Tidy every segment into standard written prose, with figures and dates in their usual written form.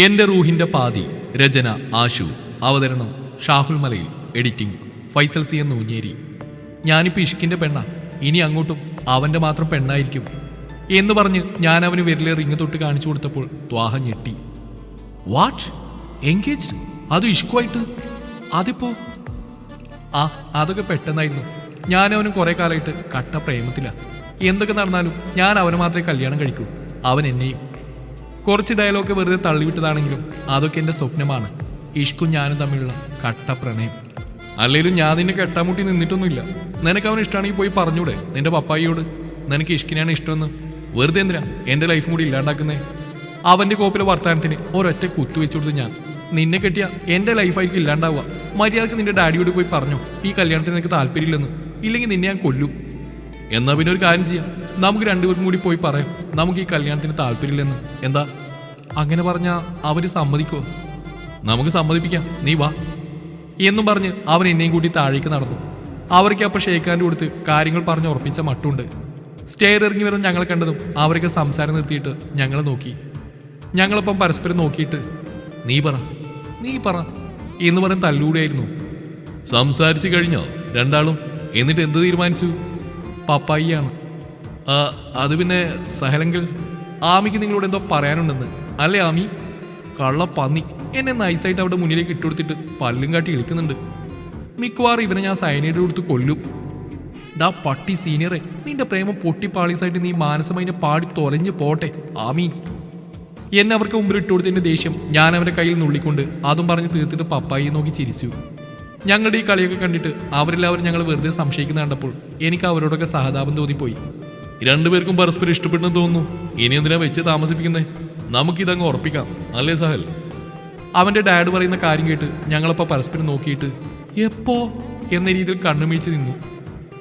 എന്റെ റൂഹിന്റെ പാതി. രചന ആശു. അവതരണം ഷാഹുൽ മലയിൽ. എഡിറ്റിംഗ് ഫൈസൽ സി എന്ന് ഊഞ്ഞേരി. ഞാനിപ്പോൾ ഇഷ്കിന്റെ പെണ്ണ, ഇനി അങ്ങോട്ടും അവന്റെ മാത്രം പെണ്ണായിരിക്കും എന്ന് പറഞ്ഞ് ഞാൻ അവന് വിരലെ റിങ് തൊട്ട് കാണിച്ചു കൊടുത്തപ്പോൾ ത്വാഹ ഞെട്ടി. What, engaged? അതും ഇഷ്കുമായിട്ട്? അതിപ്പോ അതൊക്കെ പെട്ടെന്നായിരുന്നു. ഞാൻ അവനും കുറെ കാലമായിട്ട് കട്ട പ്രേമത്തില. എന്തൊക്കെ നടന്നാലും ഞാൻ അവനെ മാത്രമേ കല്യാണം കഴിക്കൂ, അവൻ എന്നെയും. കുറച്ച് ഡയലോഗ് വെറുതെ തള്ളിവിട്ടതാണെങ്കിലും അതൊക്കെ എൻ്റെ സ്വപ്നമാണ്. ഇഷ്കും ഞാനും തമ്മിലുള്ള കട്ട പ്രണയം. അല്ലെങ്കിലും ഞാൻ നിന്നെ കെട്ടാമുട്ടി നിന്നിട്ടൊന്നുമില്ല. നിനക്ക് അവന് ഇഷ്ടമാണെങ്കിൽ പോയി പറഞ്ഞൂടെ നിന്റെ പപ്പായിയോട്, നിനക്ക് ഇഷ്കിനെയാണ് ഇഷ്ടമെന്ന്. വെറുതെ എന്തിനാ എൻ്റെ ലൈഫും കൂടി ഇല്ലാണ്ടാക്കുന്നേ? അവൻ്റെ കോപ്പിലെ വർത്തമാനത്തിന് ഒരൊറ്റ കുത്തുവെച്ചു കൊടുത്ത് ഞാൻ. നിന്നെ കെട്ടിയ എൻ്റെ ലൈഫായിരിക്കും ഇല്ലാണ്ടാവുക. മര്യാദക്ക് നിന്റെ ഡാഡിയോട് പോയി പറഞ്ഞോ ഈ കല്യാണത്തിന് നിനക്ക് താല്പര്യമില്ലെന്ന്. ഇല്ലെങ്കിൽ നിന്നെ ഞാൻ കൊല്ലും. എന്നാൽ പിന്നെ ഒരു കാര്യം ചെയ്യാം, നമുക്ക് രണ്ടുപേർക്കും കൂടി പോയി പറയാം നമുക്ക് ഈ കല്യാണത്തിന് താല്പര്യമില്ലെന്ന്. എന്താ? അങ്ങനെ പറഞ്ഞാൽ അവർ സമ്മതിക്കുമോ? നമുക്ക് സമ്മതിപ്പിക്കാം, നീ വാ എന്നും പറഞ്ഞ് അവൻ എന്നെയും കൂട്ടി താഴേക്ക് നടന്നു. അവർക്ക് അപ്പോൾ ഷേക്കാൻ്റെ കൊടുത്ത് കാര്യങ്ങൾ പറഞ്ഞ് ഉറപ്പിച്ച മട്ടുണ്ട്. സ്റ്റെയർ ഇറങ്ങി വരുന്ന ഞങ്ങളെ കണ്ടതും അവരൊക്കെ സംസാരം നിർത്തിയിട്ട് ഞങ്ങളെ നോക്കി. ഞങ്ങളപ്പം പരസ്പരം നോക്കിയിട്ട് നീ പറ എന്ന് പറഞ്ഞ് തല്ലൂടെയായിരുന്നു. സംസാരിച്ചു കഴിഞ്ഞോ രണ്ടാളും? എന്നിട്ട് എന്ത് തീരുമാനിച്ചു? പപ്പായിയാണ്. അത് പിന്നെ സഹലെങ്കിൽ ആമിക്ക് നിങ്ങളോട് എന്തോ പറയാനുണ്ടെന്ന് അല്ലേ ആമി? കള്ള പന്നി എന്നെ നൈസായിട്ട് അവിടെ മുന്നിലേക്ക് ഇട്ടുകൊടുത്തിട്ട് പല്ലും കാട്ടി ഇളിക്കുന്നുണ്ട്. മിക്കവാറും ഇവനെ ഞാൻ സൈനൈഡ് കൊടുത്ത് കൊല്ലും. ഡാ പട്ടി സീനിയറെ, നിന്റെ പ്രേമം പൊട്ടിപ്പാളീസായിട്ട് നീ മാനസമായി പാടി തൊലഞ്ഞു പോട്ടെ ആമീൻ. എന്നെ അവർക്ക് മുമ്പിൽ ഇട്ടുകൊടുത്തതിന്റെ ദേഷ്യം ഞാൻ അവന്റെ കയ്യിൽ നുള്ളിക്കൊണ്ട് അതും പറഞ്ഞ് തീർത്തിട്ട് പപ്പായിയെ നോക്കി ചിരിച്ചു. ഞങ്ങളുടെ ഈ കളിയൊക്കെ കണ്ടിട്ട് അവരെല്ലാവരും ഞങ്ങൾ വെറുതെ സംശയിക്കുന്ന കണ്ടപ്പോൾ എനിക്ക് അവരോടൊക്കെ സഹതാപം തോന്നിപ്പോയി. രണ്ടുപേർക്കും പരസ്പരം ഇഷ്ടപ്പെട്ടെന്ന് തോന്നുന്നു. ഇനി എന്തിനാ വെച്ച് താമസിപ്പിക്കുന്നേ? നമുക്കിതങ്ങ് ഉറപ്പിക്കാം അല്ലേ സഹൽ? അവന്റെ ഡാഡ് പറയുന്ന കാര്യം കേട്ട് ഞങ്ങളപ്പോൾ പരസ്പരം നോക്കിയിട്ട് എപ്പോ എന്ന രീതിയിൽ കണ്ണുമീഴ്ച നിന്നു.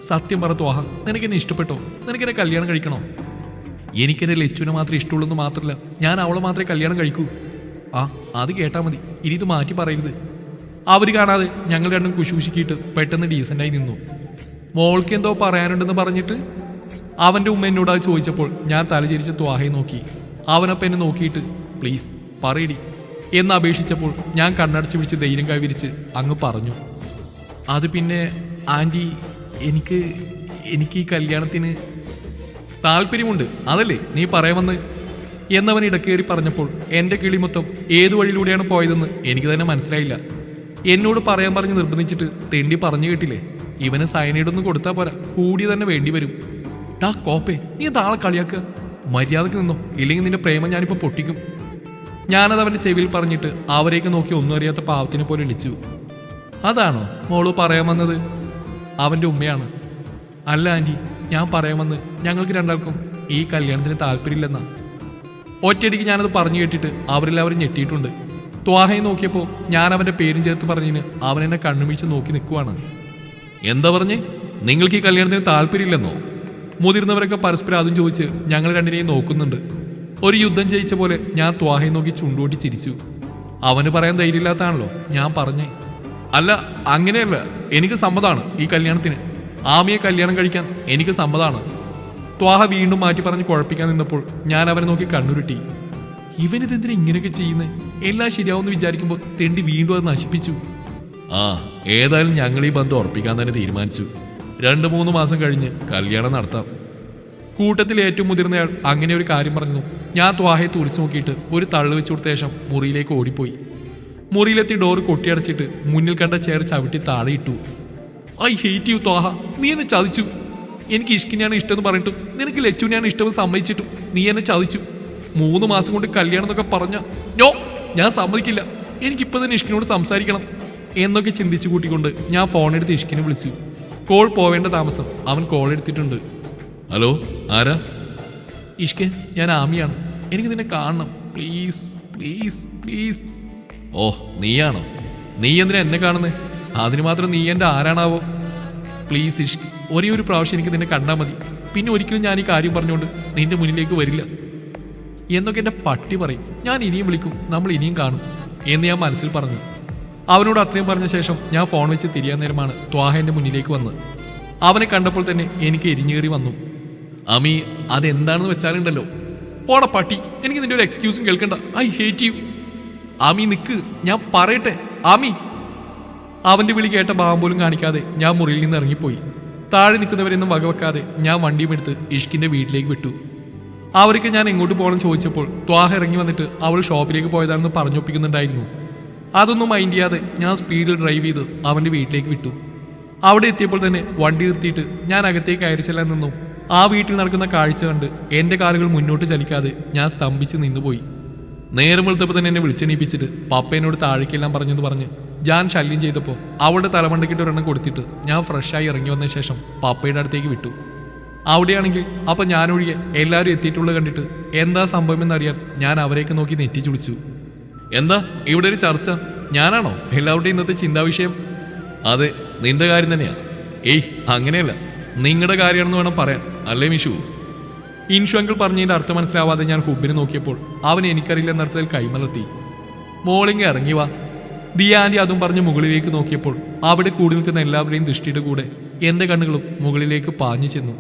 സത്യം പറ ത്വാഹ, നിനക്കെന്നെ ഇഷ്ടപ്പെട്ടോ? നിനക്കെന്നെ കല്യാണം കഴിക്കണോ? എനിക്കെന്നെ ലച്ചുവിനെ മാത്രമേ ഇഷ്ടമുള്ളൂ മാത്രമല്ല, ഞാൻ അവളെ മാത്രമേ കല്യാണം കഴിക്കൂ. അത് കേട്ടാൽ മതി, ഇനി ഇത് മാറ്റി പറയരുത്. അവർ കാണാതെ ഞങ്ങൾ രണ്ടും കുശുകുശിക്കിയിട്ട് പെട്ടെന്ന് ഡീസൻ്റായി നിന്നു. മോൾക്ക് എന്തോ പറയാനുണ്ടെന്ന് പറഞ്ഞിട്ട് അവൻ്റെ ഉമ്മ എന്നോട് അത് ചോദിച്ചപ്പോൾ ഞാൻ തലചരിച്ച് ത്വാഹയെ നോക്കി. അവനപ്പം എന്നെ നോക്കിയിട്ട് പ്ലീസ് പറയടി എന്ന് അപേക്ഷിച്ചപ്പോൾ ഞാൻ കണ്ണടച്ച് പിടിച്ച് ധൈര്യം കൈവിരിച്ച് അങ്ങ് പറഞ്ഞു. അത് പിന്നെ ആൻറ്റി, എനിക്ക് ഈ കല്യാണത്തിന് താല്പര്യമുണ്ട്, അതല്ലേ നീ പറയാമെന്ന് എന്നവൻ ഇടക്കേറി പറഞ്ഞപ്പോൾ എൻ്റെ കിളി മൊത്തം ഏതു വഴിയിലൂടെയാണ് പോയതെന്ന് എനിക്ക് തന്നെ മനസ്സിലായില്ല. എന്നോട് പറയാൻ പറഞ്ഞ് നിർബന്ധിച്ചിട്ട് തെണ്ടി പറഞ്ഞു കേട്ടില്ലേ, ഇവന് സൈനൈഡൊന്നും കൊടുത്താൽ പോരാ, കൂടി തന്നെ വേണ്ടി വരും. ഡാ കോപ്പേ, നീ താളെ കളിയാക്കുക. മര്യാദക്ക് നിന്നോ, ഇല്ലെങ്കിൽ നിന്റെ പ്രേമം ഞാനിപ്പോൾ പൊട്ടിക്കും. ഞാനത് അവൻ്റെ ചെവിയിൽ പറഞ്ഞിട്ട് അവരേക്ക് നോക്കി ഒന്നും അറിയാത്ത പാവത്തിനെ പോലെ ഇളിച്ചു. അതാണോ മോള് പറയാൻ വന്നത്? അവൻ്റെ ഉമ്മയാണ്. അല്ല ആൻറ്റി, ഞാൻ പറയാൻ വന്ന് ഞങ്ങൾക്ക് രണ്ടാൾക്കും ഈ കല്യാണത്തിന് താല്പര്യമില്ലെന്നാ. ഒറ്റയടിക്ക് ഞാനത് പറഞ്ഞു കേട്ടിട്ട് അവരെല്ലാവരും ഞെട്ടിയിട്ടുണ്ട്. ത്വാഹയെ നോക്കിയപ്പോൾ ഞാൻ അവൻ്റെ പേരും ചേർത്ത് പറഞ്ഞതിന് അവൻ എന്നെ കണ്ണുമീഴ്ച നോക്കി നിൽക്കുവാണ്. എന്താ പറഞ്ഞേ? നിങ്ങൾക്ക് ഈ കല്യാണത്തിന് താല്പര്യമില്ലെന്നോ? മുതിർന്നവരൊക്കെ പരസ്പരം അതും ചോദിച്ച് ഞങ്ങൾ രണ്ടിനെയും നോക്കുന്നുണ്ട്. ഒരു യുദ്ധം ജയിച്ച പോലെ ഞാൻ ത്വാഹയെ നോക്കി ചുണ്ടൂട്ടി ചിരിച്ചു. അവന് പറയാൻ ധൈര്യമില്ലാത്താണല്ലോ ഞാൻ പറഞ്ഞേ. അല്ല അങ്ങനെയല്ല, എനിക്ക് സമ്മതമാണ് ഈ കല്യാണത്തിന്. ആമിയെ കല്യാണം കഴിക്കാൻ എനിക്ക് സമ്മതമാണ്. ത്വാഹ വീണ്ടും മാറ്റി പറഞ്ഞ് കുഴപ്പിക്കാൻ നിന്നപ്പോൾ ഞാൻ അവനെ നോക്കി കണ്ണുരുട്ടി. ഇവനിതെന്തിനാ ഇങ്ങനെയൊക്കെ ചെയ്യുന്നത്? എല്ലാം ശരിയാവുമെന്ന് വിചാരിക്കുമ്പോൾ തെണ്ടി വീണ്ടും അത് നശിപ്പിച്ചു. ഏതായാലും ഞങ്ങൾ ഈ ബന്ധം ഉറപ്പിക്കാൻ തന്നെ തീരുമാനിച്ചു. 2-3 മാസം കഴിഞ്ഞ് കല്യാണം നടത്താം. കൂട്ടത്തിൽ ഏറ്റവും മുതിർന്നയാൾ അങ്ങനെ ഒരു കാര്യം പറഞ്ഞു. ഞാൻ ത്വാഹയെ തുറിച്ചു നോക്കിയിട്ട് ഒരു തള്ളു വെച്ചു കൊടുത്ത ശേഷം മുറിയിലേക്ക് ഓടിപ്പോയി. മുറിയിലെത്തി ഡോർ കൊട്ടിയടച്ചിട്ട് മുന്നിൽ കണ്ട ചെയർ ചവിട്ടി താഴെയിട്ടു. ഐ ഹേറ്റ് യു ത്വാഹ, നീ എന്നെ ചതിച്ചു. എനിക്ക് ഇഷ്കിനെയാണ് ഇഷ്ടമെന്ന് പറഞ്ഞിട്ടും നിനക്ക് ലച്ചുവിനെയാണ് ഇഷ്ടമെന്ന് സമ്മതിച്ചിട്ടും നീ എന്നെ ചതിച്ചു. 3 മാസം കൊണ്ട് കല്യാണം എന്നൊക്കെ പറഞ്ഞ നോ, ഞാൻ സമ്മതിക്കില്ല. എനിക്കിപ്പോൾ തന്നെ ഇഷ്കിനോട് സംസാരിക്കണം എന്നൊക്കെ ചിന്തിച്ചു കൂട്ടിക്കൊണ്ട് ഞാൻ ഫോണെടുത്ത് ഇഷ്കിനെ വിളിച്ചു. കോൾ പോവേണ്ട താമസം അവൻ കോൾ എടുത്തിട്ടുണ്ട്. ഹലോ, ആരാ? ഇഷ്കെ, ഞാൻ ആമിയാണ്. എനിക്ക് നിന്നെ കാണണം, പ്ലീസ് പ്ലീസ് പ്ലീസ്. നീയാണോ? നീ എന്തിനാ എന്നെ കാണുന്നേ? അതിന് മാത്രം നീ എൻ്റെ ആരാണാവോ? പ്ലീസ് ഇഷ്ക്, ഒരേ ഒരു പ്രാവശ്യം എനിക്ക് നിന്നെ കണ്ടാൽ മതി. പിന്നെ ഒരിക്കലും ഞാൻ ഈ കാര്യം പറഞ്ഞുകൊണ്ട് നിന്റെ മുന്നിലേക്ക് വരില്ല എന്നൊക്കെ എൻ്റെ പട്ടി പറയും. ഞാൻ ഇനിയും വിളിക്കും, നമ്മൾ ഇനിയും കാണും എന്ന് ഞാൻ മനസ്സിൽ പറഞ്ഞു. അവനോട് അത്രയും പറഞ്ഞ ശേഷം ഞാൻ ഫോൺ വെച്ച് തിരിയാൻ നേരമാണ് ത്വാഹ എൻ്റെ മുന്നിലേക്ക് വന്ന്. അവനെ കണ്ടപ്പോൾ തന്നെ എനിക്ക് എരിഞ്ഞേറി വന്നു. അമി, അതെന്താണെന്ന് വെച്ചാലുണ്ടല്ലോ, പോട പട്ടി, എനിക്ക് നിന്റെ ഒരു എക്സ്ക്യൂസും കേൾക്കണ്ട. I hate you. ആമി നിക്ക്, ഞാൻ പറയട്ടെ ആമി. അവന്റെ വിളി കേട്ട ഭാവം പോലും കാണിക്കാതെ ഞാൻ മുറിയിൽ നിന്ന് ഇറങ്ങിപ്പോയി. താഴെ നിൽക്കുന്നവരെയൊന്നും വകവെക്കാതെ ഞാൻ വണ്ടിയും എടുത്ത് ഇഷ്കിന്റെ വീട്ടിലേക്ക് വിട്ടു. അവർക്ക് ഞാൻ എങ്ങോട്ട് പോകണം ചോദിച്ചപ്പോൾ ത്വാഹ ഇറങ്ങി വന്നിട്ട് അവൾ ഷോപ്പിലേക്ക് പോയതാണെന്ന് പറഞ്ഞൊപ്പിക്കുന്നുണ്ടായിരുന്നു. അതൊന്നും മൈൻഡ് ചെയ്യാതെ ഞാൻ സ്പീഡിൽ ഡ്രൈവ് ചെയ്ത് അവന്റെ വീട്ടിലേക്ക് വിട്ടു. അവിടെ എത്തിയപ്പോൾ തന്നെ വണ്ടി നിർത്തിയിട്ട് ഞാൻ അകത്തേക്ക് കയറി ചെല്ലാൻ നിന്നു. ആ വീട്ടിൽ നടക്കുന്ന കാഴ്ച കണ്ട് എന്റെ കാലുകൾ മുന്നോട്ട് ചലിക്കാതെ ഞാൻ സ്തംഭിച്ച് നിന്നുപോയി. നേരം വെളുത്തപ്പോൾ തന്നെ എന്നെ വിളിച്ചെണീപ്പിച്ചിട്ട് പപ്പേനോട് താഴേക്കെല്ലാം പറഞ്ഞെന്ന് പറഞ്ഞ് ഞാൻ ശല്യം ചെയ്തപ്പോൾ അവളുടെ തലമണ്ടക്കിട്ട് ഒരെണ്ണം കൊടുത്തിട്ട് ഞാൻ ഫ്രഷായി ഇറങ്ങി വന്ന ശേഷം പപ്പയുടെ അടുത്തേക്ക് വിട്ടു. അവിടെയാണെങ്കിൽ അപ്പം ഞാനൊഴികെ എല്ലാവരും എത്തിയിട്ടുള്ളത് കണ്ടിട്ട് എന്താ സംഭവമെന്നറിയാൻ ഞാൻ അവരെയൊക്കെ നോക്കി നെറ്റിച്ചു വിളിച്ചു. എന്താ ഇവിടെ ഒരു ചർച്ച? ഞാനാണോ എല്ലാവരുടെയും ഇന്നത്തെ ചിന്താവിഷയം? അതെ, നിന്റെ കാര്യം തന്നെയാ. ഏയ് അങ്ങനെയല്ല, നിങ്ങളുടെ കാര്യമാണെന്ന് വേണം പറയാൻ, അല്ലേ മിഷു? ഇൻഷു അങ്കിൾ പറഞ്ഞതിന്റെ അർത്ഥം മനസ്സിലാവാതെ ഞാൻ ഹുബിനെ നോക്കിയപ്പോൾ അവൻ എനിക്കറിയില്ല എന്നർത്ഥത്തിൽ കൈമലർത്തി. മോളിങ്ങ് ഇറങ്ങി വാ. ദിയ ആന്റി അതും പറഞ്ഞ് മുകളിലേക്ക് നോക്കിയപ്പോൾ അവിടെ കൂടി നിൽക്കുന്ന എല്ലാവരുടെയും ദൃഷ്ടിയുടെ കൂടെ എന്റെ കണ്ണുകളും മുകളിലേക്ക് പാഞ്ഞു ചെന്നു.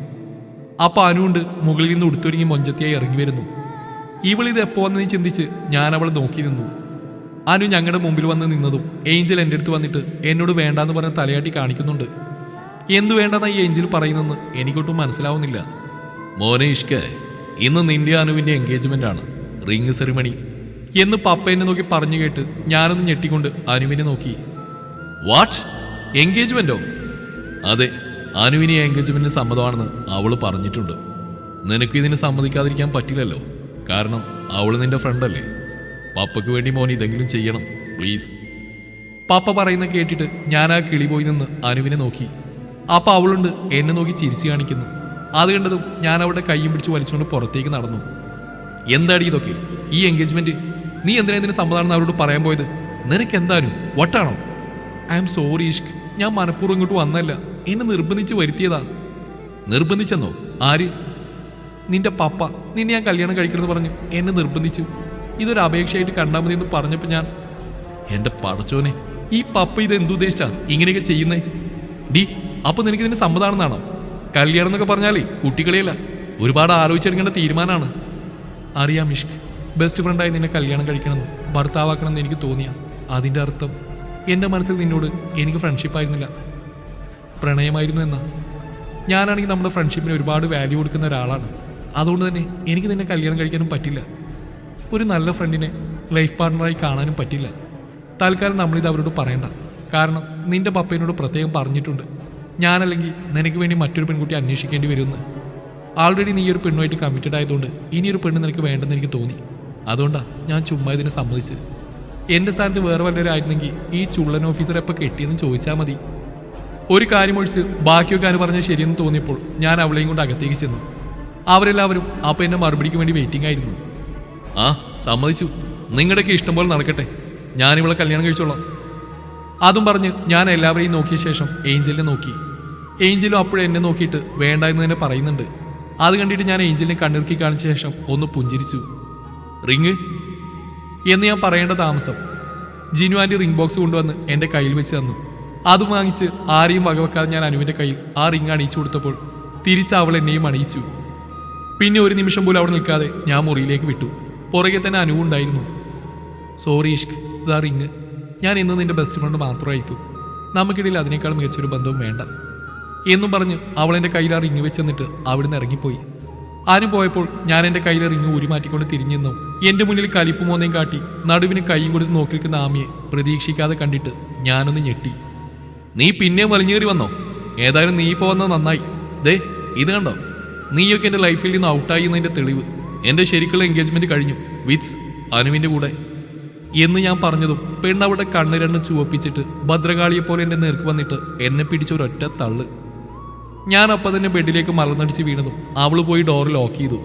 അപ്പൊ അനുണ്ട് മുകളിൽ നിന്ന് ഉടുത്തൊരുങ്ങി മൊഞ്ചത്തിയായി ഇറങ്ങി വരുന്നു. ഇവളിത് എപ്പോ വന്നെന്ന് ചിന്തിച്ച് ഞാൻ അവളെ നോക്കി നിന്നു. അനു ഞങ്ങളുടെ മുമ്പിൽ വന്ന് നിന്നതും ഏഞ്ചൽ എൻ്റെ അടുത്ത് വന്നിട്ട് എന്നോട് വേണ്ടാന്ന് പറഞ്ഞ് തലയാട്ടി കാണിക്കുന്നുണ്ട്. എന്തു വേണ്ടെന്നാ ഈ ഏഞ്ചൽ പറയുന്നെന്ന് എനിക്കൊട്ടും മനസ്സിലാവുന്നില്ല. മോനെ ഇഷ്കേ, ഇന്ന് നിന്റെ അനുവിന്റെ എൻഗേജ്മെന്റ് ആണ്, റിംഗ് സെറിമണി എന്ന് പപ്പ എന്നെ നോക്കി പറഞ്ഞു കേട്ട് ഞാനൊന്ന് ഞെട്ടിക്കൊണ്ട് അനുവിനെ നോക്കി. വാട്ട്, എൻഗേജ്മെന്റോ? അതെ, അനുവിന് എൻഗേജ്മെന്റിന് സമ്മതമാണെന്ന് അവള് പറഞ്ഞിട്ടുണ്ട്. നിനക്ക് ഇതിന് സമ്മതിക്കാതിരിക്കാൻ പറ്റില്ലല്ലോ, കാരണം അവള് നിന്റെ ഫ്രണ്ടല്ലേ. പപ്പയ്ക്ക് വേണ്ടി മോൻ ഇതെങ്കിലും ചെയ്യണം പ്ലീസ്. പപ്പ പറയുന്ന കേട്ടിട്ട് ഞാൻ ആ കിളി പോയി നിന്ന് അനുവിനെ നോക്കി. അപ്പൊ അവളുണ്ട് എന്നെ നോക്കി ചിരിച്ചു കാണിക്കുന്നു. അത് കണ്ടതും ഞാൻ അവളുടെ കൈയും പിടിച്ച് വലിച്ചുകൊണ്ട് പുറത്തേക്ക് നടന്നു. എന്താടി ഇതൊക്കെ, ഈ എൻഗേജ്മെന്റ്? നീ എന്തിനാ ഇതിന് സമ്മതമാണെന്ന് അവരോട് പറയാൻ പോയത്? നിനക്ക് എന്താനും വട്ടാണോ? ഐ എം സോറി ഇഷ്ക്, ഞാൻ മനഃപൂർവ്വം ഇങ്ങോട്ട് വന്നല്ല, എന്നെ നിർബന്ധിച്ച് വരുത്തിയതാ. നിർബന്ധിച്ചെന്നോ? ആര്? നിന്റെ പപ്പ. നിന്നെ ഞാൻ കല്യാണം കഴിക്കണമെന്ന് പറഞ്ഞു എന്നെ നിർബന്ധിച്ചു. ഇതൊരു അപേക്ഷയായിട്ട് കണ്ടാൽ മതി എന്ന് പറഞ്ഞപ്പോൾ ഞാൻ... എന്റെ പടച്ചോനെ, ഈ പപ്പ ഇത് എന്തുദ്ദേശിച്ചാ ഇങ്ങനെയൊക്കെ ചെയ്യുന്നേ? ഡി, അപ്പൊ നിനക്ക് ഇതിന് സമ്മതമാണെന്നാണോ? കല്യാണം എന്നൊക്കെ പറഞ്ഞാലേ കുട്ടികളെയല്ല, ഒരുപാട് ആലോചിച്ചെടുക്കേണ്ട തീരുമാനമാണ്. അറിയാം ഇഷ്ക്, ബെസ്റ്റ് ഫ്രണ്ടായി നിന്നെ കല്യാണം കഴിക്കണമെന്നും ഭർത്താവാക്കണമെന്ന് എനിക്ക് തോന്നിയ അതിൻ്റെ അർത്ഥം എൻ്റെ മനസ്സിൽ നിന്നോട് എനിക്ക് ഫ്രണ്ട്ഷിപ്പായിരുന്നില്ല, പ്രണയമായിരുന്നു എന്നാ. ഞാനാണെങ്കിൽ നമ്മുടെ ഫ്രണ്ട്ഷിപ്പിന് ഒരുപാട് വാല്യൂ കൊടുക്കുന്ന ഒരാളാണ്. അതുകൊണ്ട് തന്നെ എനിക്ക് നിന്നെ കല്യാണം കഴിക്കാനും പറ്റില്ല, ഒരു നല്ല ഫ്രണ്ടിനെ ലൈഫ് പാർട്ണറായി കാണാനും പറ്റില്ല. തൽക്കാലം നമ്മളിത് അവരോട് പറയണ്ട, കാരണം നിന്റെ പപ്പയോട് പ്രത്യേകം പറഞ്ഞിട്ടുണ്ട് ഞാനല്ലെങ്കിൽ നിനക്ക് വേണ്ടി മറ്റൊരു പെൺകുട്ടി അന്വേഷിക്കേണ്ടി വരുമെന്ന്. ആൾറെഡി നീ ഒരു പെണ്ണുമായിട്ട് കമ്മിറ്റഡ് ആയതുകൊണ്ട് ഇനിയൊരു പെണ്ണ് നിനക്ക് വേണ്ടെന്ന് എനിക്ക് തോന്നി. അതുകൊണ്ടാണ് ഞാൻ ചുമ്മാ ഇതിനെ സമ്മതിച്ചത്. എൻ്റെ സ്ഥാനത്ത് വേറെ വല്ലവരായിരുന്നെങ്കിൽ ഈ ചുള്ളൻ ഓഫീസർ എപ്പോൾ കെട്ടിയെന്ന് ചോദിച്ചാൽ മതി. ഒരു കാര്യം ഒഴിച്ച് ബാക്കിയൊക്കെ അനു പറഞ്ഞാൽ ശരിയെന്ന് തോന്നിയപ്പോൾ ഞാൻ അവളെയും കൊണ്ട് അകത്തേക്ക് ചെന്നു. അവരെല്ലാവരും അപ്പം എൻ്റെ മറുപടിക്ക് വേണ്ടി വെയിറ്റിംഗ് ആയിരുന്നു. ആ, സമ്മതിച്ചു, നിങ്ങളുടെയൊക്കെ ഇഷ്ടം പോലെ നടക്കട്ടെ, ഞാനിവളെ കല്യാണം കഴിച്ചോളാം. അതും പറഞ്ഞ് ഞാൻ എല്ലാവരെയും നോക്കിയ ശേഷം ഏഞ്ചലിനെ നോക്കി. ഏഞ്ചലും അപ്പോഴും എന്നെ നോക്കിയിട്ട് വേണ്ട എന്ന് തന്നെ പറയുന്നുണ്ട്. അത് കണ്ടിട്ട് ഞാൻ ഏഞ്ചലിനെ കണ്ണിറുക്കി കാണിച്ച ശേഷം ഒന്ന് പുഞ്ചിരിച്ചു. റിങ് എന്ന് ഞാൻ പറയേണ്ട താമസം ജിനു ആൻറ്റി റിംഗ് ബോക്സ് കൊണ്ടുവന്ന് എൻ്റെ കയ്യിൽ വെച്ച് തന്നു. അതും വാങ്ങിച്ച് ആരെയും വകവെക്കാതെ ഞാൻ അനുവിൻ്റെ കയ്യിൽ ആ റിങ് അണിയിച്ചു കൊടുത്തപ്പോൾ തിരിച്ച് അവൾ എന്നെയും അണിയിച്ചു. പിന്നെ ഒരു നിമിഷം പോലും അവിടെ നിൽക്കാതെ ഞാൻ മുറിയിലേക്ക് വിട്ടു. പുറകെ തന്നെ അനുവും ഉണ്ടായിരുന്നു. സോറി ഇഷ്ക്, ഇതാ റിങ്. ഞാൻ ഇന്ന് നിന്റെ ബെസ്റ്റ് ഫ്രണ്ട് മാത്രമായിരിക്കും, നമുക്കിടയിൽ അതിനേക്കാൾ മികച്ചൊരു ബന്ധവും വേണ്ട എന്നും പറഞ്ഞ് അവൾ എൻ്റെ കയ്യിൽ ആ റിങ് വെച്ച് തന്നിട്ട് അവിടുന്ന് ഇറങ്ങിപ്പോയി. അനു പോയപ്പോൾ ഞാൻ എൻ്റെ കയ്യിലെ റിങ് ഊരി മാറ്റിക്കൊണ്ട് തിരിഞ്ഞെന്നും എൻ്റെ മുന്നിൽ കലിപ്പ് മോന്നയും കാട്ടി നടുവിന് കൈയും കൊടുത്ത് നോക്കി നിൽക്കുന്ന ആമിയെ പ്രതീക്ഷിക്കാതെ കണ്ടിട്ട് ഞാനൊന്ന് ഞെട്ടി. നീ പിന്നെ വലിഞ്ഞേറി വന്നോ? ഏതായാലും നീ ഇപ്പോൾ വന്നത് നന്നായി. ദേ ഇത് കണ്ടോ, നീയൊക്കെ എൻ്റെ ലൈഫിൽ നിന്ന് ഔട്ടായി എന്നതിൻ്റെ തെളിവ്. എൻ്റെ ശരിക്കുള്ള എൻഗേജ്മെന്റ് കഴിഞ്ഞു വിത്ത് അനുവിൻ്റെ കൂടെ എന്ന് ഞാൻ പറഞ്ഞതും പെണ്ണവിടെ കണ്ണ് രണ്ടും ചുവപ്പിച്ചിട്ട് ഭദ്രകാളിയെപ്പോലെ എൻ്റെ നേർക്ക് വന്നിട്ട് എന്നെ പിടിച്ചൊരൊറ്റ തള്ള്. ഞാൻ അപ്പം തന്നെ ബെഡിലേക്ക് മലർന്നടിച്ച് വീണതും അവൾ പോയി ഡോർ ലോക്ക് ചെയ്തു.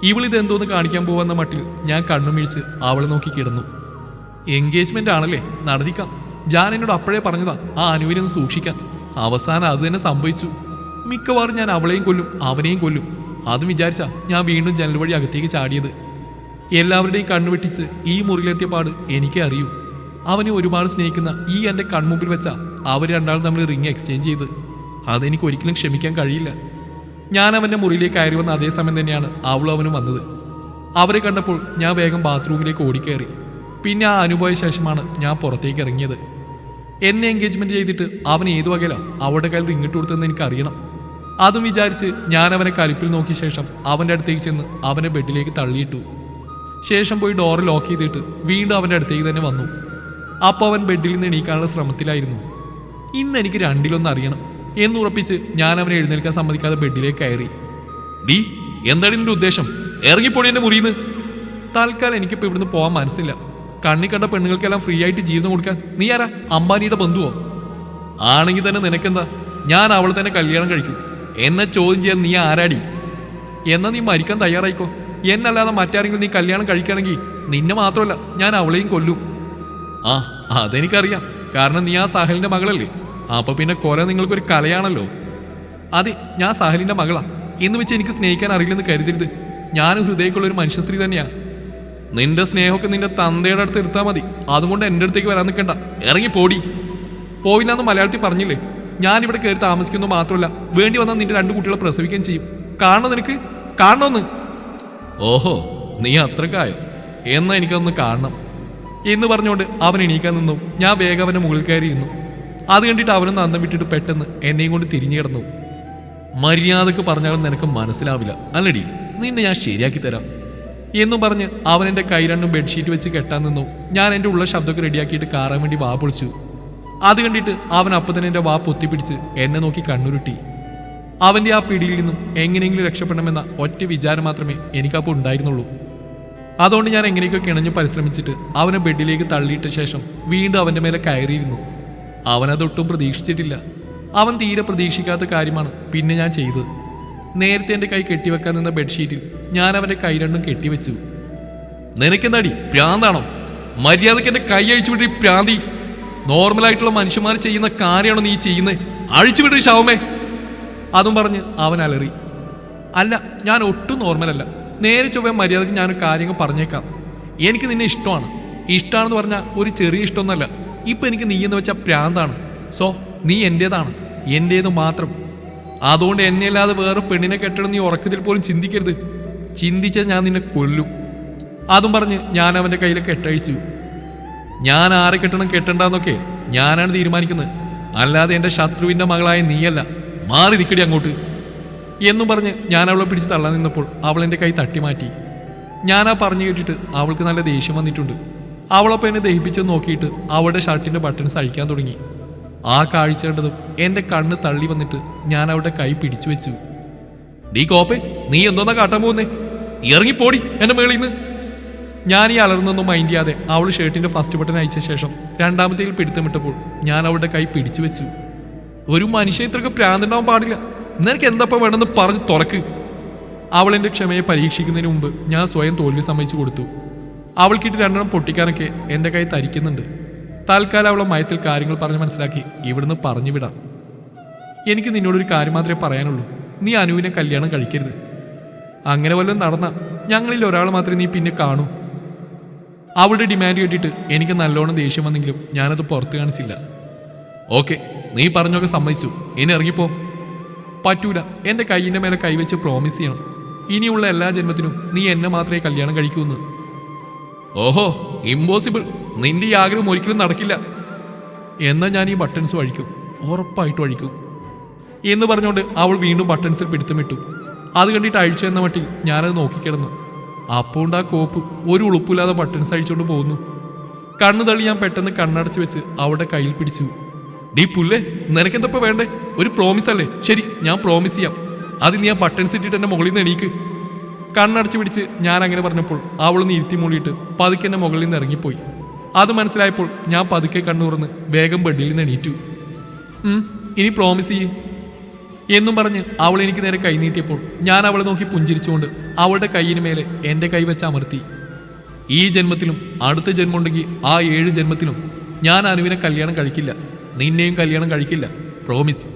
ഇവളിതെന്തോന്ന് കാണിക്കാൻ പോവാന്ന മട്ടിൽ ഞാൻ കണ്ണുമിഴിച്ച് അവളെ നോക്കി കിടന്നു. എൻഗേജ്മെന്റ് ആണല്ലേ, നടത്തിക്കാം. ഞാൻ എന്നോട് അപ്പോഴേ പറഞ്ഞതാ ആ അനുവിനൊന്ന് സൂക്ഷിക്കാൻ. അവസാനം അത് തന്നെ സംഭവിച്ചു. മിക്കവാറും ഞാൻ അവളെയും കൊല്ലും അവനെയും കൊല്ലും. അതും വിചാരിച്ചാ ഞാൻ വീണ്ടും ജനൽ വഴി അകത്തേക്ക് ചാടിയത്. എല്ലാവരുടെയും കണ്ണുവെട്ടിച്ച് ഈ മുറിയിലെത്തിയ പാട് എനിക്കേ അറിയൂ. അവനെ ഒരുപാട് സ്നേഹിക്കുന്ന ഈ എൻ്റെ കൺമുമ്പിൽ വെച്ചാ അവർ രണ്ടാളും തമ്മിൽ റിങ് എക്സ്ചേഞ്ച് ചെയ്ത്. അതെനിക്ക് ഒരിക്കലും ക്ഷമിക്കാൻ കഴിയില്ല. ഞാൻ അവൻ്റെ മുറിയിലേക്ക് കയറി വന്ന അതേ സമയം തന്നെയാണ് അവളും അവനും വന്നത്. അവരെ കണ്ടപ്പോൾ ഞാൻ വേഗം ബാത്റൂമിലേക്ക് ഓടിക്കയറി. പിന്നെ ആ അനുഭവ ശേഷമാണ് ഞാൻ പുറത്തേക്ക് ഇറങ്ങിയത്. എന്നെ എൻഗേജ്മെന്റ് ചെയ്തിട്ട് അവൻ ഏതു വകയിലാണ് അവളുടെ കയ്യിൽ റിങ്ങിട്ട് കൊടുത്തതെന്ന് എനിക്കറിയണം. അതും വിചാരിച്ച് ഞാൻ അവനെ കലിപ്പിൽ നോക്കിയ ശേഷം അവൻ്റെ അടുത്തേക്ക് ചെന്ന് അവനെ ബെഡിലേക്ക് തള്ളിയിട്ടു. ശേഷം പോയി ഡോറ് ലോക്ക് ചെയ്തിട്ട് വീണ്ടും അവൻ്റെ അടുത്തേക്ക് തന്നെ വന്നു. അപ്പോൾ അവൻ ബെഡിൽ നിന്ന് എണീക്കാനുള്ള ശ്രമത്തിലായിരുന്നു. ഇന്ന് എനിക്ക് രണ്ടിലൊന്ന് അറിയണം എന്നുറപ്പിച്ച് ഞാൻ അവനെ എഴുന്നേൽക്കാൻ സമ്മതിക്കാതെ ബെഡിലേക്ക് കയറി. ഡി, എന്താണ് ഇതിൻ്റെ ഉദ്ദേശം? ഇറങ്ങിപ്പോടി എൻ്റെ മുറിയിൽ നിന്ന്. തൽക്കാലം എനിക്കിപ്പോൾ ഇവിടുന്ന് പോകാൻ മനസ്സില്ല. കണ്ണി കണ്ട പെണ്ണുങ്ങൾക്കെല്ലാം ഫ്രീ ആയിട്ട് ജീവിതം കൊടുക്കാൻ നീ ആരാ? അംബാനിയുടെ ബന്ധുവോ? ആണെങ്കിൽ തന്നെ നിനക്കെന്താ? ഞാൻ അവളെ തന്നെ കല്യാണം കഴിക്കും. എന്നെ ചോദ്യം ചെയ്യാൻ നീ ആരാടി? എന്നാ നീ മരിക്കാൻ തയ്യാറായിക്കോ. എന്നല്ലാതെ മറ്റാരെങ്കിലും നീ കല്യാണം കഴിക്കുകയാണെങ്കിൽ നിന്നെ മാത്രമല്ല ഞാൻ അവളെയും കൊല്ലും. ആ, അതെനിക്കറിയാം. കാരണം നീ ആ സാഹലിന്റെ മകളല്ലേ. അപ്പൊ പിന്നെ കൊല നിങ്ങൾക്കൊരു കലയാണല്ലോ. അതെ, ഞാൻ സാഹലിന്റെ മകളാ എന്ന് വെച്ച് എനിക്ക് സ്നേഹിക്കാൻ അറിയില്ലെന്ന് കരുതരുത്. ഞാൻ ഹൃദയക്കുള്ള ഒരു മനുഷ്യ സ്ത്രീ തന്നെയാ. നിന്റെ സ്നേഹമൊക്കെ നിന്റെ തന്തയുടെ അടുത്ത് എടുത്താൽ മതി. അതുകൊണ്ട് എൻ്റെ അടുത്തേക്ക് വരാൻ നിൽക്കണ്ട. ഇറങ്ങി പോടി. പോയില്ലാന്ന് മലയാളത്തിൽ പറഞ്ഞില്ലേ? ഞാനിവിടെ കയറി താമസിക്കുന്നു മാത്രമല്ല, വേണ്ടി വന്നാൽ നിന്റെ 2 കുട്ടികളെ പ്രസവിക്കുകയും ചെയ്യും. കാണണോ നിനക്ക്? കാണണമെന്ന്? ഓഹോ, നീ അത്രക്കായോ? എന്നാ എനിക്കതൊന്ന് കാണണം എന്ന് പറഞ്ഞുകൊണ്ട് അവൻ എണീക്കാൻ നിന്നു. ഞാൻ വേഗം അവൻ്റെ മുകളിൽ കയറിയിരുന്നു. അത് കണ്ടിട്ട് അവനൊന്ന് അന്തം വിട്ടിട്ട് പെട്ടെന്ന് എന്നെയും കൊണ്ട് തിരിഞ്ഞു കിടന്നു. മര്യാദക്ക് പറഞ്ഞാലും നിനക്ക് മനസ്സിലാവില്ല അല്ലടി, നിന്നെ ഞാൻ ശരിയാക്കി തരാം എന്നും പറഞ്ഞ് അവൻ എൻ്റെ കൈ രണ്ടും ബെഡ്ഷീറ്റ് വെച്ച് കെട്ടാൻ നിന്നു. ഞാൻ എൻ്റെ ഉള്ള ശബ്ദമൊക്കെ റെഡിയാക്കിയിട്ട് കാറാൻ വേണ്ടി വാ പൊളിച്ചു. അത് കണ്ടിട്ട് അവൻ അപ്പം തന്നെ എൻ്റെ വാ പൊത്തിപ്പിടിച്ച് എന്നെ നോക്കി കണ്ണുരുട്ടി. അവൻ്റെ ആ പിടിയിൽ നിന്നും എങ്ങനെയെങ്കിലും രക്ഷപ്പെടണമെന്ന ഒറ്റ വിചാരം മാത്രമേ എനിക്കപ്പോൾ ഉണ്ടായിരുന്നുള്ളൂ. അതുകൊണ്ട് ഞാൻ എങ്ങനെയൊക്കെ കിണഞ്ഞു പരിശ്രമിച്ചിട്ട് അവനെ ബെഡിലേക്ക് തള്ളിയിട്ട ശേഷം വീണ്ടും അവൻ്റെ മേലെ കയറിയിരുന്നു. അവനതൊട്ടും പ്രതീക്ഷിച്ചിട്ടില്ല. അവൻ തീരെ പ്രതീക്ഷിക്കാത്ത കാര്യമാണ് പിന്നെ ഞാൻ ചെയ്തത്. നേരത്തെ എൻ്റെ കൈ കെട്ടിവെക്കാൻ നിന്ന ബെഡ്ഷീറ്റിൽ ഞാൻ അവൻ്റെ കൈ രണ്ടും കെട്ടിവെച്ചു. നിനക്കെന്താടി, പ്രാന്താണോ? മര്യാദയ്ക്ക് എൻ്റെ കൈ അഴിച്ചുവിട്ടി പ്രാന്തി. നോർമലായിട്ടുള്ള മനുഷ്യന്മാർ ചെയ്യുന്ന കാര്യമാണോ നീ ചെയ്യുന്നത്? അഴിച്ചുവിട്ടി ശവമേ. അതും പറഞ്ഞ് അവൻ അലറി. അല്ല, ഞാൻ ഒട്ടും നോർമലല്ല. നേരെ ചൊവ്വ മര്യാദയ്ക്ക് ഞാൻ കാര്യങ്ങൾ പറഞ്ഞേക്കാം. എനിക്ക് നിന്നെ ഇഷ്ടമാണ്. ഇഷ്ടമാണെന്ന് പറഞ്ഞാൽ ഒരു ചെറിയ ഇഷ്ടമൊന്നുമല്ല. ഇപ്പം എനിക്ക് നീ എന്ന് വെച്ചാൽ പ്രാന്താണ്. സോ നീ എൻ്റേതാണ്, എൻ്റേത് മാത്രം. അതുകൊണ്ട് എന്നെ അല്ലാതെ വേറെ പെണ്ണിനെ കെട്ടണം നീ ഉറക്കത്തിൽ പോലും ചിന്തിക്കരുത്. ചിന്തിച്ചാൽ ഞാൻ നിന്നെ കൊല്ലും. അതും പറഞ്ഞ് ഞാൻ അവൻ്റെ കയ്യിലെ കെട്ടഴിച്ചു. ഞാൻ ആരെ കെട്ടണം കെട്ടണ്ടെന്നൊക്കെ ഞാനാണ് തീരുമാനിക്കുന്നത്, അല്ലാതെ എൻ്റെ ശത്രുവിൻ്റെ മകളായ നീയല്ല. മാറി നിൽക്കടി അങ്ങോട്ട് എന്നും പറഞ്ഞ് ഞാൻ അവളെ പിടിച്ച് തള്ളാൻ നിന്നപ്പോൾ അവൾ എൻ്റെ കൈ തട്ടി മാറ്റി. ഞാനാ പറഞ്ഞു കേട്ടിട്ട് അവൾക്ക് നല്ല ദേഷ്യം വന്നിട്ടുണ്ട്. അവളപ്പോൾ എന്നെ ദഹിപ്പിച്ചെന്ന് നോക്കിയിട്ട് അവളുടെ ഷർട്ടിൻ്റെ ബട്ടൺസ് അഴിക്കാൻ തുടങ്ങി. ആ കാഴ്ച കണ്ടതും എൻ്റെ കണ്ണ് തള്ളി വന്നിട്ട് ഞാൻ അവളുടെ കൈ പിടിച്ചു വെച്ചു. ഡീ കോപ്പേ, നീ എന്തോന്നാ കാട്ടാൻ പോകുന്നേ? ഇറങ്ങിപ്പോടി എൻ്റെ മേളിൽ നിന്ന്. ഞാൻ ഈ അലർന്നൊന്നും മൈൻഡ് ചെയ്യാതെ അവൾ ഷർട്ടിൻ്റെ ഫസ്റ്റ് ബട്ടൺ അയച്ച ശേഷം രണ്ടാമത്തേൽ പിടുത്തമിട്ടപ്പോൾ ഞാൻ അവളുടെ കൈ പിടിച്ചു വെച്ചു. ഒരു മനുഷ്യൻ ഇത്രയ്ക്ക് പ്രാന്തുണ്ടാവാൻ പാടില്ല. നിനക്ക് എന്തപ്പം വേണമെന്ന് പറഞ്ഞ് തുറക്ക്. അവൾ എൻ്റെ ക്ഷമയെ പരീക്ഷിക്കുന്നതിന് മുമ്പ് ഞാൻ സ്വയം തോൽവി സമ്മതിച്ചു കൊടുത്തു. അവൾക്കിട്ട് 2 പൊട്ടിക്കാനൊക്കെ എൻ്റെ കൈ തരിക്കുന്നുണ്ട്. തൽക്കാലം അവളെ മയത്തിൽ കാര്യങ്ങൾ പറഞ്ഞ് മനസ്സിലാക്കി ഇവിടുന്ന് പറഞ്ഞു വിടാം. എനിക്ക് നിന്നോടൊരു കാര്യം മാത്രമേ പറയാനുള്ളൂ. നീ അനുവിനെ കല്യാണം കഴിക്കരുത്. അങ്ങനെ വല്ലതും നടന്ന ഞങ്ങളിൽ ഒരാൾ മാത്രമേ നീ പിന്നെ കാണൂ. അവളുടെ ഡിമാൻഡ് കേട്ടിട്ട് എനിക്ക് നല്ലോണം ദേഷ്യം വന്നെങ്കിലും ഞാനത് പുറത്ത് കാണിച്ചില്ല. ഓക്കെ, നീ പറഞ്ഞൊക്കെ സമ്മതിച്ചു. ഇനി ഇറങ്ങിപ്പോ. പറ്റൂല. എൻ്റെ കൈയിൻ്റെ മേലെ കൈവച്ച് പ്രോമിസ് ചെയ്യണം. ഇനിയുള്ള എല്ലാ ജന്മത്തിനും നീ എന്നെ മാത്രമേ കല്യാണം കഴിക്കൂന്ന്. ഓഹോ, ഇമ്പോസിബിൾ. നിന്റെ ഈ ആഗ്രഹം ഒരിക്കലും നടക്കില്ല. എന്നാൽ ഞാൻ ഈ ബട്ടൺസ് അഴിക്കും, ഉറപ്പായിട്ടും അഴിക്കും എന്ന് പറഞ്ഞുകൊണ്ട് അവൾ വീണ്ടും ബട്ടൺസിൽ പിടുത്തമിട്ടു. അത് കണ്ടിട്ട് അഴിച്ചു എന്ന മട്ടിൽ ഞാനത് നോക്കിക്കിടന്നു. അപ്പോൾ ആ കോപ്പ് ഒരു ഉളുപ്പില്ലാതെ ബട്ടൺസ് അഴിച്ചുകൊണ്ട് പോകുന്നു. കണ്ണു തള്ളി ഞാൻ പെട്ടെന്ന് കണ്ണടച്ച് വെച്ച് അവളുടെ കയ്യിൽ പിടിച്ചു. ഡീ പുല്ലേ, നിനക്കെന്തപ്പോ വേണ്ടേ? ഒരു പ്രോമിസ് അല്ലേ? ശരി, ഞാൻ പ്രോമിസ് ചെയ്യാം. അത് നീ ആ ബട്ടൺസ് ഇട്ടിട്ട് എൻ്റെ മുകളിൽ നിന്ന് എണീക്ക്. കണ്ണടച്ച് പിടിച്ച് ഞാൻ അങ്ങനെ പറഞ്ഞപ്പോൾ അവളൊന്ന് ഇരുത്തി മൂളിയിട്ട് പതുക്കെ എൻ്റെ മുകളിൽ നിന്ന് ഇറങ്ങിപ്പോയി. അത് മനസ്സിലായപ്പോൾ ഞാൻ പതുക്കെ കണ്ണു തുറന്ന് വേഗം ബെഡിൽ നിന്ന് എണീറ്റു. ഇനി പ്രോമിസ് ചെയ്യ് എന്നും പറഞ്ഞ് അവൾ എനിക്ക് നേരെ കൈ നീട്ടിയപ്പോൾ ഞാൻ അവളെ നോക്കി പുഞ്ചിരിച്ചുകൊണ്ട് അവളുടെ കൈയിന് മേലെ എൻ്റെ കൈ വെച്ച് അമർത്തി. ഈ ജന്മത്തിലും അടുത്ത ജന്മമുണ്ടെങ്കിൽ ആ 7 ജന്മത്തിലും ഞാൻ അനുവിനെ കല്യാണം കഴിക്കില്ല, നിന്നെയും കല്യാണം കഴിക്കില്ല, പ്രോമിസ്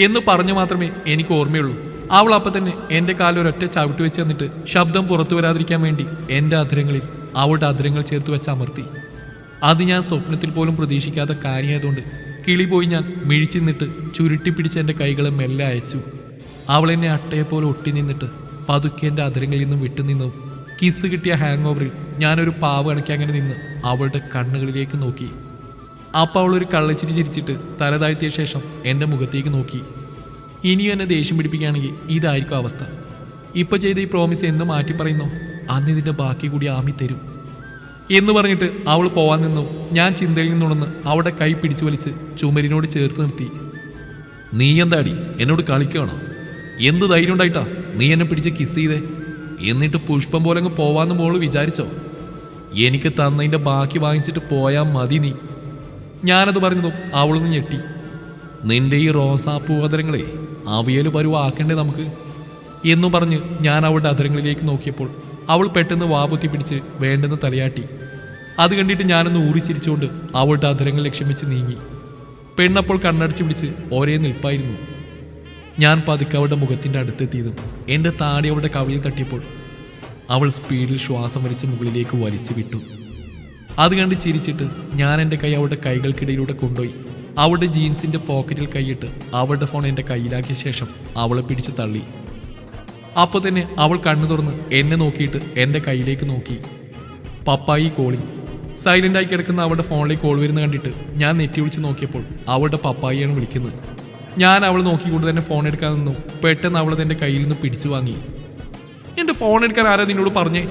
എന്ന് പറഞ്ഞു മാത്രമേ എനിക്ക് ഓർമ്മയുള്ളൂ. അവൾ അപ്പം തന്നെ എൻ്റെ കാലിൽ ഒരൊറ്റ ചവിട്ട് വെച്ച് തന്നിട്ട് ശബ്ദം പുറത്തു വരാതിരിക്കാൻ വേണ്ടി എൻ്റെ അധരങ്ങളിൽ അവളുടെ അധരങ്ങൾ ചേർത്ത് വെച്ച് അമർത്തി. അത് ഞാൻ സ്വപ്നത്തിൽ പോലും പ്രതീക്ഷിക്കാത്ത കാര്യമായതുകൊണ്ട് കിളി പോയി ഞാൻ മിഴിച്ചു നിന്നിട്ട് ചുരുട്ടിപ്പിടിച്ച് എൻ്റെ കൈകളെ മെല്ലെ അയച്ചു. അവൾ എന്നെ അട്ടയെപ്പോലെ ഒട്ടി നിന്നിട്ട് പതുക്കെ എൻ്റെ അധരങ്ങളിൽ നിന്നും വിട്ടുനിന്നു. കിസ് കിട്ടിയ ഹാങ് ഓവറിൽ ഞാനൊരു പാവ് കണക്കി അങ്ങനെ നിന്ന് അവളുടെ കണ്ണുകളിലേക്ക് നോക്കി. അപ്പോൾ അവൾ ഒരു കള്ളച്ചിരി ചിരിച്ചിട്ട് തല താഴ്ത്തിയ ശേഷം എൻ്റെ മുഖത്തേക്ക് നോക്കി. ഇനിയും എന്നെ ദേഷ്യം പിടിപ്പിക്കുകയാണെങ്കിൽ ഇതായിരിക്കും അവസ്ഥ. ഇപ്പൊ ചെയ്ത ഈ പ്രോമിസ് എന്ന് മാറ്റി പറയുന്നോ അന്ന് ഇതിന്റെ ബാക്കി കൂടി ആമി തരും എന്ന് പറഞ്ഞിട്ട് അവൾ പോവാൻ നിന്നു. ഞാൻ ചിന്തയിൽ നിന്നുണർന്ന് അവളുടെ കൈ പിടിച്ചു വലിച്ച് ചുമരിനോട് ചേർത്ത് നിർത്തി. നീ എന്താടി എന്നോട് കളിക്കുകയാണോ? എന്ത് ധൈര്യം ഉണ്ടായിട്ടാ നീ എന്നെ പിടിച്ച് കിസ് ചെയ്തേ? എന്നിട്ട് പുഷ്പം പോലെ അങ്ങ് പോവാന്ന് മോള് വിചാരിച്ചോ? എനിക്ക് തന്നതിന്റെ ബാക്കി വാങ്ങിച്ചിട്ട് പോയാൽ മതി നീ. ഞാനത് പറഞ്ഞതും അവളൊന്ന് ഞെട്ടി. നിന്റെ ഈ റോസാപ്പൂ അതരങ്ങളെ അവിയൽ പരുവാക്കണ്ടേ നമുക്ക് എന്നു പറഞ്ഞ് ഞാൻ അവളുടെ അതരങ്ങളിലേക്ക് നോക്കിയപ്പോൾ അവൾ പെട്ടെന്ന് വാപുത്തി പിടിച്ച് വേണ്ടെന്ന് തലയാട്ടി. അത് കണ്ടിട്ട് ഞാനൊന്ന് ഊറിച്ചിരിച്ചുകൊണ്ട് അവളുടെ അതരങ്ങൾ ലക്ഷ്യം വെച്ച് നീങ്ങി. പെണ്ണപ്പോൾ കണ്ണടച്ച് പിടിച്ച് ഒരേ നിൽപ്പായിരുന്നു. ഞാൻ പതുക്കെ അവളുടെ മുഖത്തിൻ്റെ അടുത്തെത്തിയതും എൻ്റെ താടി അവളുടെ കവിളിൽ തട്ടിയപ്പോൾ അവൾ സ്പീഡിൽ ശ്വാസം വലിച്ച് മുകളിലേക്ക് വലിച്ചു വിട്ടു. അത് കണ്ട് ചിരിച്ചിട്ട് ഞാൻ എൻ്റെ കൈ അവളുടെ കൈകൾക്കിടയിലൂടെ കൊണ്ടുപോയി അവളുടെ ജീൻസിൻ്റെ പോക്കറ്റിൽ കൈയിട്ട് അവളുടെ ഫോൺ എൻ്റെ കയ്യിലാക്കിയ ശേഷം അവളെ പിടിച്ച് തള്ളി. അപ്പോൾ തന്നെ അവൾ കണ്ണു തുറന്ന് എന്നെ നോക്കിയിട്ട് എൻ്റെ കയ്യിലേക്ക് നോക്കി. പപ്പായി കോളിംഗ്. സൈലൻ്റായി കിടക്കുന്ന അവളുടെ ഫോണിലേക്ക് കോൾ വരുന്ന കണ്ടിട്ട് ഞാൻ നെറ്റി വിളിച്ച് നോക്കിയപ്പോൾ അവളുടെ പപ്പായിയാണ് വിളിക്കുന്നത്. ഞാൻ അവൾ നോക്കിക്കൊണ്ട് തന്നെ ഫോൺ എടുക്കാൻ നിന്നു. പെട്ടെന്ന് അവളത് എൻ്റെ കയ്യിൽ നിന്ന് പിടിച്ചു വാങ്ങി. എൻ്റെ ഫോൺ എടുക്കാൻ ആരാ നിന്നോട് പറഞ്ഞേ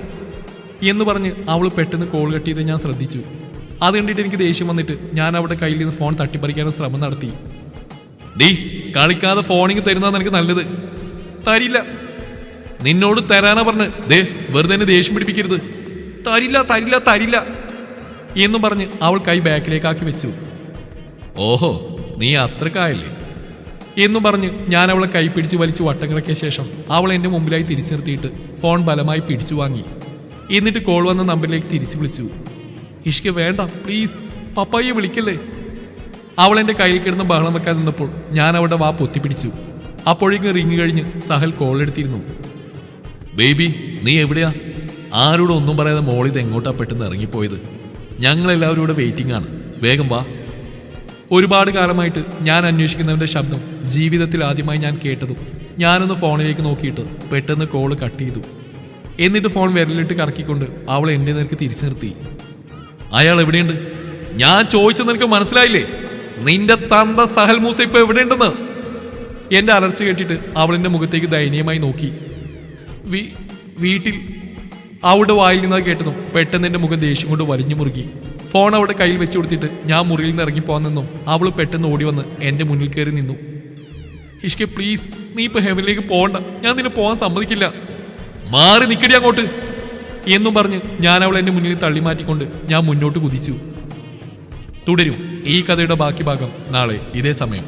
എന്ന് പറഞ്ഞ് അവൾ പെട്ടെന്ന് കോൾ കട്ട് ചെയ്ത് ഞാൻ ശ്രദ്ധിച്ചു. അത് കണ്ടിട്ട് എനിക്ക് ദേഷ്യം വന്നിട്ട് ഞാൻ അവളുടെ കയ്യിൽ നിന്ന് ഫോൺ തട്ടിപ്പറിക്കാനും ശ്രമം നടത്തി. ഡീ കളിക്കാതെ ഫോണിങ് തരുന്നതാണ് എനിക്ക് നല്ലത്. തരില്ല. നിന്നോട് തരാനാ പറഞ്ഞ്. ദേ വെറുതെ എന്നെ ദേഷ്യം പിടിപ്പിക്കരുത്. തരില്ല തരില്ല തരില്ല എന്നും പറഞ്ഞ് അവൾ കൈ ബാക്കിലേക്കാക്കി വെച്ചു. ഓഹോ നീ അത്രക്കായല്ലേ എന്നും പറഞ്ഞ് ഞാൻ അവളെ കൈ പിടിച്ച് വലിച്ചു വട്ടം കിടക്കിയ ശേഷം അവൾ എൻ്റെ മുമ്പിലായി തിരിച്ചു നിർത്തിയിട്ട് ഫോൺ ബലമായി പിടിച്ചു വാങ്ങി. എന്നിട്ട് കോൾ വന്ന നമ്പറിലേക്ക് തിരിച്ചു വിളിച്ചു. ഇഷ്ക വേണ്ട പ്ലീസ്, പപ്പായെ വിളിക്കല്ലേ. അവൾ എൻ്റെ കയ്യിൽ കിടന്ന് ബഹളം വെക്കാൻ നിന്നപ്പോൾ ഞാൻ അവളുടെ വാ പൊത്തിപ്പിടിച്ചു. അപ്പോഴേക്കും റിങ് കഴിഞ്ഞ് സഹൽ കോൾ എടുത്തിരുന്നു. ബേബി നീ എവിടെയാ? ആരോടും ഒന്നും പറയാതെ മോളിത് എങ്ങോട്ടാ പെട്ടെന്ന് ഇറങ്ങിപ്പോയത്? ഞങ്ങളെല്ലാവരും ഇവിടെ വെയിറ്റിംഗ് ആണ്, വേഗം വാ. ഒരുപാട് കാലമായിട്ട് ഞാൻ അന്വേഷിക്കുന്നവൻ്റെ ശബ്ദം ജീവിതത്തിൽ ആദ്യമായി ഞാൻ കേട്ടതും ഞാനൊന്ന് ഫോണിലേക്ക് നോക്കിയിട്ട് പെട്ടെന്ന് കോള് കട്ട് ചെയ്തു. എന്നിട്ട് ഫോൺ വിരലിട്ട് കറക്കിക്കൊണ്ട് അവൾ എൻ്റെ നേർക്ക് തിരിച്ചു നിർത്തി. അയാൾ എവിടെയുണ്ട്? ഞാൻ ചോദിച്ചത് നിനക്ക് മനസ്സിലായില്ലേ? നിന്റെ തന്ത സഹൽ മൂസ ഇപ്പൊ എവിടെയുണ്ടെന്ന്? എൻ്റെ അലർച്ച കേട്ടിട്ട് അവളെൻ്റെ മുഖത്തേക്ക് ദയനീയമായി നോക്കി. വീട്ടിൽ. അവളുടെ വായിൽ നിന്നത് കേട്ടതും പെട്ടെന്ന് എൻ്റെ മുഖം ദേഷ്യം കൊണ്ട് വലിഞ്ഞു മുറുകി. ഫോൺ അവളുടെ കയ്യിൽ വെച്ച് കൊടുത്തിട്ട് ഞാൻ മുറിയിൽ നിന്ന് ഇറങ്ങിപ്പോകാൻ നിന്നും അവൾ പെട്ടെന്ന് ഓടി വന്ന് എൻ്റെ മുന്നിൽ കയറി നിന്നു. ഇഷ്ക പ്ലീസ്, നീ ഇപ്പൊ ഹെവനിലേക്ക് പോകണ്ട, ഞാൻ നിന്നെ പോകാൻ സമ്മതിക്കില്ല. മാറി നിൽക്കടി അങ്ങോട്ട് എന്നും പറഞ്ഞ് ഞാൻ അവൾ എൻ്റെ മുന്നിൽ തള്ളി മാറ്റിക്കൊണ്ട് ഞാൻ മുന്നോട്ട് കുതിച്ചു. തുടരും ഈ കഥയുടെ ബാക്കി ഭാഗം നാളെ ഇതേ സമയം.